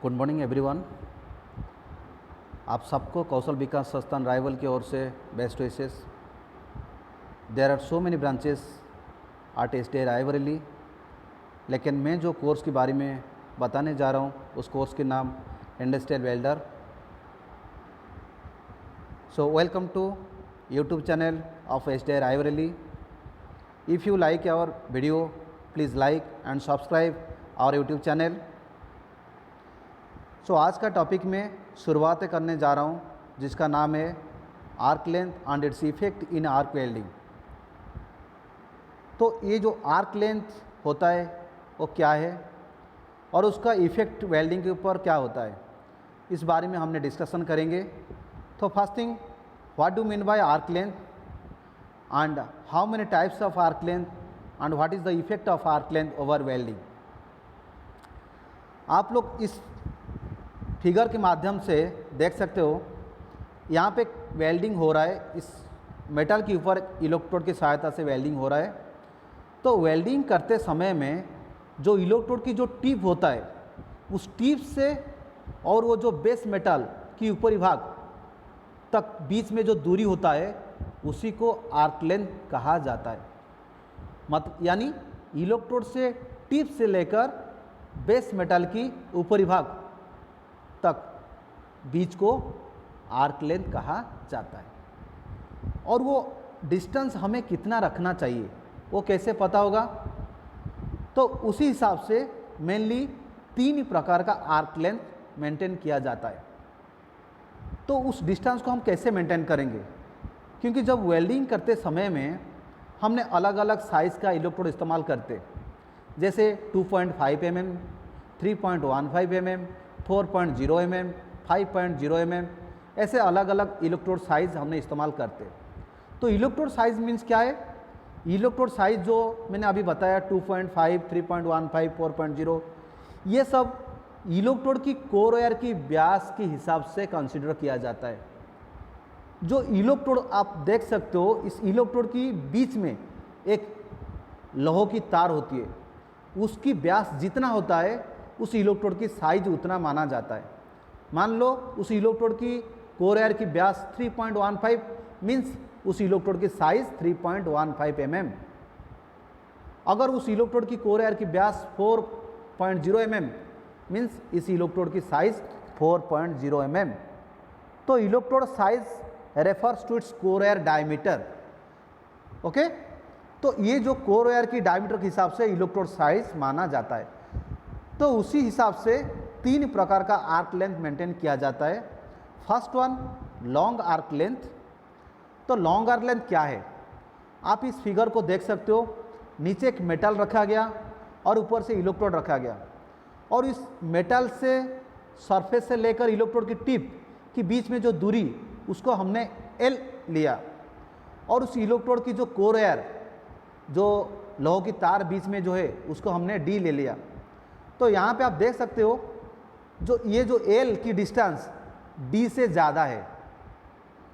Good morning everyone. आप सबको कौशल विकास संस्थान रायवल की ओर से best wishes. There are so many branches at STI Raebareli, लेकिन मैं जो कोर्स के बारे में बताने जा रहा हूँ उस कोर्स के नाम industrial welder. So welcome to YouTube channel of STI Raebareli. If you like our video please like and subscribe our YouTube channel. So आज का टॉपिक में शुरुआत करने जा रहा हूँ जिसका नाम है arc length and its effect in arc welding. तो ये जो आर्क लेंथ होता है वो क्या है और उसका इफेक्ट वेल्डिंग के ऊपर क्या होता है, इस बारे में हमने डिस्कशन करेंगे। तो first thing, what do mean by arc length and how many types of arc length and what is the effect of arc length over welding. आप लोग इस फिगर के माध्यम से देख सकते हो, यहाँ पे वेल्डिंग हो रहा है। इस मेटल के ऊपर इलेक्ट्रोड की सहायता से वेल्डिंग हो रहा है। तो वेल्डिंग करते समय में जो इलेक्ट्रोड की जो टिप होता है उस टिप से और वो जो बेस मेटल की ऊपरी भाग तक बीच में जो दूरी होता है उसी को आर्क लेंथ कहा जाता है। मतलब यानी इलेक्ट्रोड से टिप से लेकर बेस मेटल की ऊपरी भाग तक बीच को आर्क लेंथ कहा जाता है। और वो डिस्टेंस हमें कितना रखना चाहिए वो कैसे पता होगा, तो उसी हिसाब से मेनली 3 प्रकार का आर्क लेंथ मेंटेन किया जाता है। तो उस डिस्टेंस को हम कैसे मेंटेन करेंगे, क्योंकि जब वेल्डिंग करते समय में हमने अलग अलग साइज़ का इलेक्ट्रोड इस्तेमाल करते, जैसे 2.5 mm, 3.15 mm, 4.0 mm, 5.0 mm, ऐसे अलग अलग इलेक्ट्रोड साइज़ हमने इस्तेमाल करते। तो इलेक्ट्रोड साइज़ मीन्स क्या है, इलेक्ट्रोड साइज़ जो मैंने अभी बताया 2.5, 3.15, 4.0, ये सब इलेक्ट्रोड की कोर वायर की व्यास के हिसाब से कंसीडर किया जाता है। जो इलेक्ट्रोड आप देख सकते हो, इस इलेक्ट्रोड की बीच में एक लोहे की तार होती है, उसकी व्यास जितना होता है उस इलेक्ट्रोड की साइज उतना माना जाता है। मान लो उस इलेक्ट्रोड की कोर वायर की व्यास 3.15 मीन्स उस इलेक्ट्रोड की साइज 3.15 mm। अगर उस इलेक्ट्रोड की कोर वायर की व्यास 4.0 mm मीन्स इस इलेक्ट्रोड की साइज 4.0 mm। तो electrode size refers to its core wire diameter. Okay, तो ये जो कोर वायर की डायमीटर के हिसाब से इलेक्ट्रोड साइज माना जाता है। तो उसी हिसाब से 3 प्रकार का आर्क लेंथ मेंटेन किया जाता है। First one, long arc length. तो लॉन्ग आर्क लेंथ क्या है, आप इस फिगर को देख सकते हो। नीचे एक मेटल रखा गया और ऊपर से इलेक्ट्रोड रखा गया, और इस मेटल से सरफेस से लेकर इलेक्ट्रोड की टिप के बीच में जो दूरी उसको हमने L लिया, और उस इलेक्ट्रोड की जो कोर वायर जो लोहे की तार बीच में जो है उसको हमने D ले लिया। तो यहाँ पे आप देख सकते हो जो ये जो L की डिस्टेंस D से ज़्यादा है,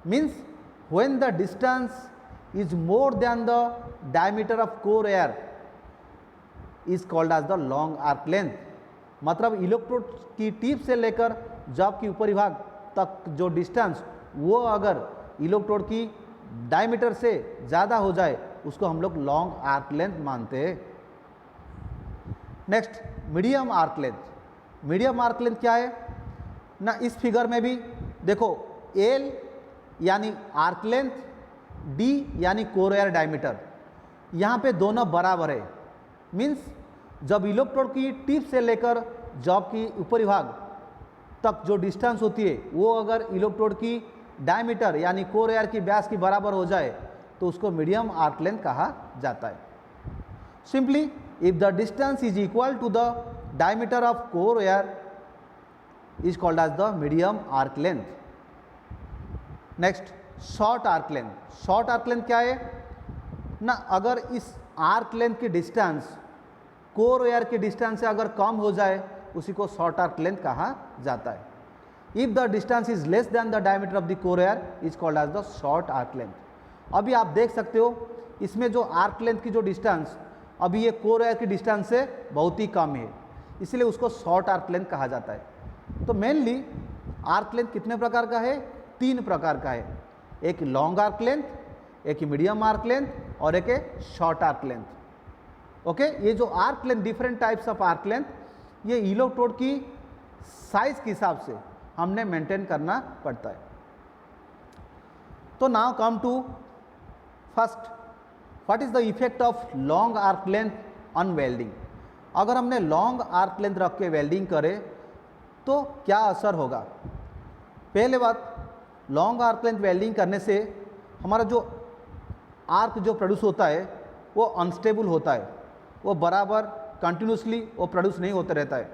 means when the distance is more than the diameter of core wire is called as the long arc length. मतलब इलेक्ट्रोड की टिप से लेकर जॉब की ऊपरी भाग तक जो डिस्टेंस वो अगर इलेक्ट्रोड की डायमीटर से ज़्यादा हो जाए उसको हम लोग लॉन्ग आर्क लेंथ मानते हैं। Next, medium arc length. Medium arc length क्या है ना, इस फिगर में भी देखो L यानी आर्क लेंथ, D यानी कोर वायर डायमीटर, यहाँ पे दोनों बराबर है। मीन्स जब इलेक्ट्रोड की टिप से लेकर जॉब की ऊपरी भाग तक जो डिस्टेंस होती है वो अगर इलेक्ट्रोड की डायमीटर यानी कोर वायर की व्यास की बराबर हो जाए तो उसको मीडियम आर्क लेंथ कहा जाता है। Simply, if the distance is equal to the diameter of core wire is called as the medium arc length. Next, short arc length. Short arc length क्या है ना, अगर इस आर्क लेंथ की distance core wire की distance से अगर कम हो जाए उसी को शॉर्ट आर्क लेंथ कहा जाता है। If the distance is less than the diameter of the core wire is called as the short arc length. अभी आप देख सकते हो इसमें जो आर्क लेंथ की जो डिस्टेंस अभी ये कोर वायर की डिस्टेंस से बहुत ही कम है, इसलिए उसको शॉर्ट आर्क लेंथ कहा जाता है। तो मेनली आर्क लेंथ कितने प्रकार का है? 3 प्रकार का है। एक लॉन्ग आर्क लेंथ, एक मीडियम आर्क लेंथ और एक है शॉर्ट आर्क लेंथ। ओके, ये जो arc length, different types of arc length, ये इलेक्ट्रोड की साइज के हिसाब से हमने मेंटेन करना पड़ता है। तो now come to first, what is the effect of long arc length on welding. अगर हमने लॉन्ग आर्क लेंथ रख के वेल्डिंग करें तो क्या असर होगा? पहले बात, लॉन्ग आर्क लेंथ वेल्डिंग करने से हमारा जो आर्क जो प्रोड्यूस होता है वो अनस्टेबल होता है, वो बराबर कंटिन्यूसली वो प्रोड्यूस नहीं होता रहता है।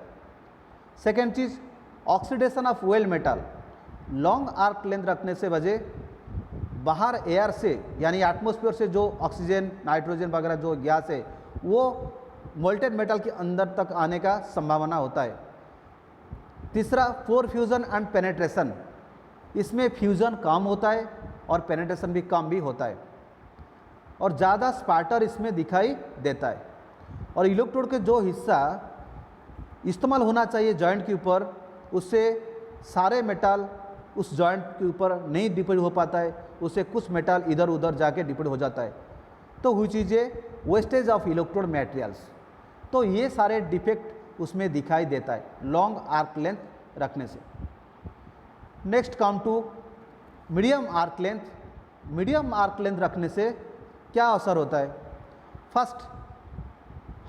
Second cheese, oxidation of weld metal. Long arc length रखने से वजह बाहर एयर से यानी एटमॉस्फेयर से जो ऑक्सीजन, नाइट्रोजन वगैरह जो गैस है वो मोल्टेड मेटल के अंदर तक आने का संभावना होता है। तीसरा, पोर फ्यूज़न एंड पेनेट्रेशन। इसमें फ्यूज़न कम होता है और पेनेट्रेशन भी कम भी होता है और ज़्यादा स्पाटर इसमें दिखाई देता है। और इलेक्ट्रोड के जो हिस्सा इस्तेमाल होना चाहिए जॉइंट के ऊपर, उससे सारे मेटल उस जॉइंट के ऊपर नहीं डिपेंड हो पाता है, उससे कुछ मेटल इधर उधर जाके डिपेंड हो जाता है। तो हुई चीज़ें वेस्टेज ऑफ इलेक्ट्रोड मटेरियल्स। तो ये सारे डिफेक्ट उसमें दिखाई देता है लॉन्ग आर्क लेंथ रखने से। Next come to medium arc length. Medium arc length रखने से क्या असर होता है? फर्स्ट,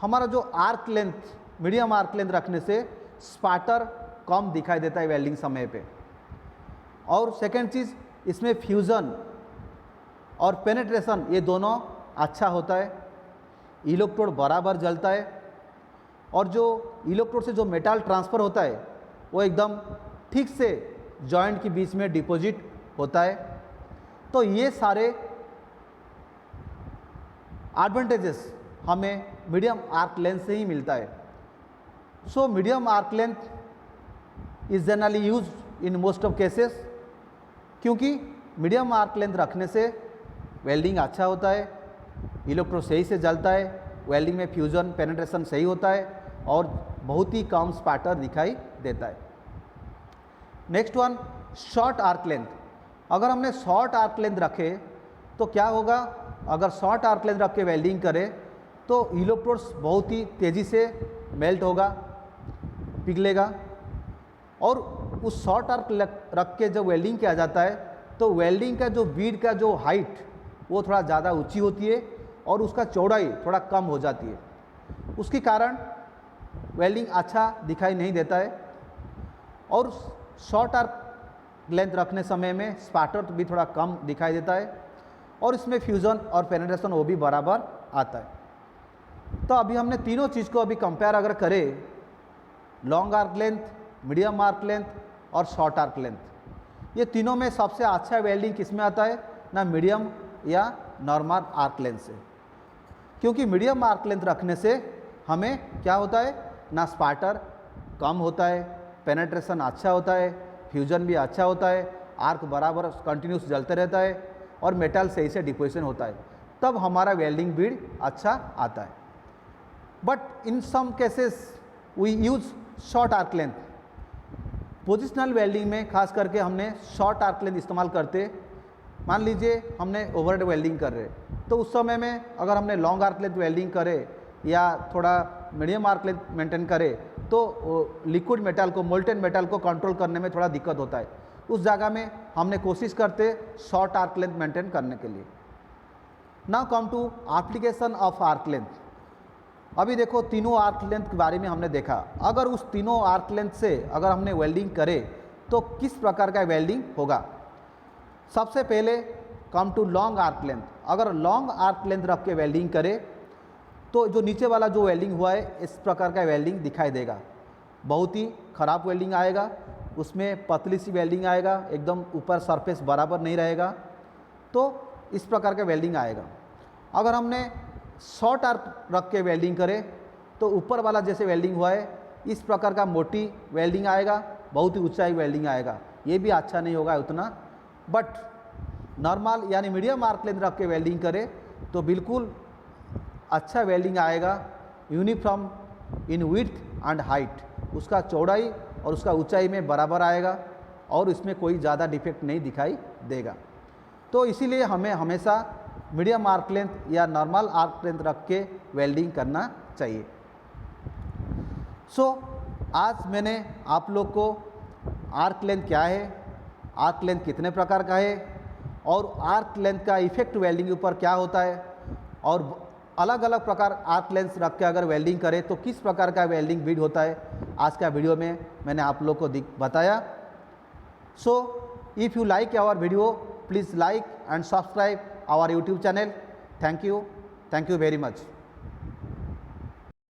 हमारा जो arc length, medium arc length रखने से स्पाटर कम दिखाई देता है वेल्डिंग समय पे। और सेकेंड चीज़, इसमें फ्यूज़न और पेनेट्रेशन ये दोनों अच्छा होता है, इलेक्ट्रोड बराबर जलता है और जो इलेक्ट्रोड से जो मेटल ट्रांसफ़र होता है वो एकदम ठीक से जॉइंट के बीच में डिपॉजिट होता है। तो ये सारे एडवांटेजेस हमें मीडियम आर्क लेंथ से ही मिलता है। So medium arc length is generally use in most of cases, क्योंकि मीडियम आर्क लेंथ रखने से वेल्डिंग अच्छा होता है, इलेक्ट्रोड सही से जलता है, वेल्डिंग में फ्यूज़न पेनेट्रेशन सही होता है और बहुत ही कम स्पाटर दिखाई देता है। Next one, short arc length. अगर हमने शॉर्ट आर्क लेंथ रखे तो क्या होगा? अगर शॉर्ट आर्क लेंथ रख के वेल्डिंग करें तो इलेक्ट्रोड्स बहुत ही तेज़ी से मेल्ट होगा, पिघलेगा। और उस शॉर्ट आर्क रख के जब वेल्डिंग किया जाता है तो वेल्डिंग का जो बीड का जो हाइट वो थोड़ा ज़्यादा ऊंची होती है और उसका चौड़ाई थोड़ा कम हो जाती है। उसके कारण वेल्डिंग अच्छा दिखाई नहीं देता है और शॉर्ट आर्क लेंथ रखने समय में स्पाटर भी थोड़ा कम दिखाई देता है और इसमें फ्यूज़न और पेनेट्रेशन वो भी बराबर आता है। तो अभी हमने तीनों चीज़ को अभी कंपेयर अगर करें, long arc length, medium arc length और शॉर्ट आर्क लेंथ, ये तीनों में सबसे अच्छा वेल्डिंग किस में आता है? ना मीडियम या नॉर्मल आर्क लेंथ से। क्योंकि मीडियम आर्क लेंथ रखने से हमें क्या होता है? ना स्पाटर कम होता है, पेनेट्रेशन अच्छा होता है, फ्यूजन भी अच्छा होता है, आर्क बराबर कंटिन्यूस जलते रहता है और मेटल सही से डिपोजिशन होता है, तब हमारा वेल्डिंग बीड अच्छा आता है। But in some cases we use short arc length. Positional welding में खास करके हमने शॉर्ट आर्क लेंथ इस्तेमाल करते। मान लीजिए हमने ओवरहेड वेल्डिंग कर रहे तो उस समय में अगर हमने लॉन्ग आर्क लेंथ वेल्डिंग करे या थोड़ा मीडियम आर्क लेंथ मेंटेन करे तो लिक्विड मेटल को, मोल्टेन मेटल को कंट्रोल करने में थोड़ा दिक्कत होता है। उस जगह में हमने कोशिश करते शॉर्ट आर्क लेंथ मेंटेन करने के लिए। Now come to application of arc length. अभी देखो तीनों आर्क लेंथ के बारे में हमने देखा। अगर उस तीनों आर्क लेंथ से अगर हमने वेल्डिंग करे तो किस प्रकार का वेल्डिंग होगा? सबसे पहले come to long arc length. अगर लॉन्ग आर्क लेंथ रख के वेल्डिंग करे तो जो नीचे वाला जो वेल्डिंग हुआ है इस प्रकार का वेल्डिंग दिखाई देगा, बहुत ही ख़राब वेल्डिंग आएगा, उसमें पतली सी वेल्डिंग आएगा, एकदम ऊपर सरफेस बराबर नहीं रहेगा, तो इस प्रकार का वेल्डिंग आएगा। अगर हमने शॉर्ट आर्क रख के वेल्डिंग करें तो ऊपर वाला जैसे वेल्डिंग हुआ है इस प्रकार का मोटी वेल्डिंग आएगा, बहुत ही ऊंचाई वेल्डिंग आएगा, ये भी अच्छा नहीं होगा उतना। बट नॉर्मल यानी मीडियम आर्क लेंथ रख के वेल्डिंग करें तो बिल्कुल अच्छा वेल्डिंग आएगा, uniform in width and height, उसका चौड़ाई और उसका ऊंचाई में बराबर आएगा और इसमें कोई ज़्यादा डिफेक्ट नहीं दिखाई देगा। तो इसीलिए हमें हमेशा मीडियम आर्क लेंथ या नॉर्मल आर्क लेंथ रख के वेल्डिंग करना चाहिए। आज मैंने आप लोग को आर्क लेंथ क्या है, आर्क लेंथ कितने प्रकार का है और आर्क लेंथ का इफेक्ट वेल्डिंग के ऊपर क्या होता है और अलग अलग प्रकार आर्क लेंथ रख के अगर वेल्डिंग करें तो किस प्रकार का वेल्डिंग बीड होता है, आज का वीडियो में मैंने आप लोग को बताया। If you like our video please like and subscribe our YouTube channel. Thank you very much.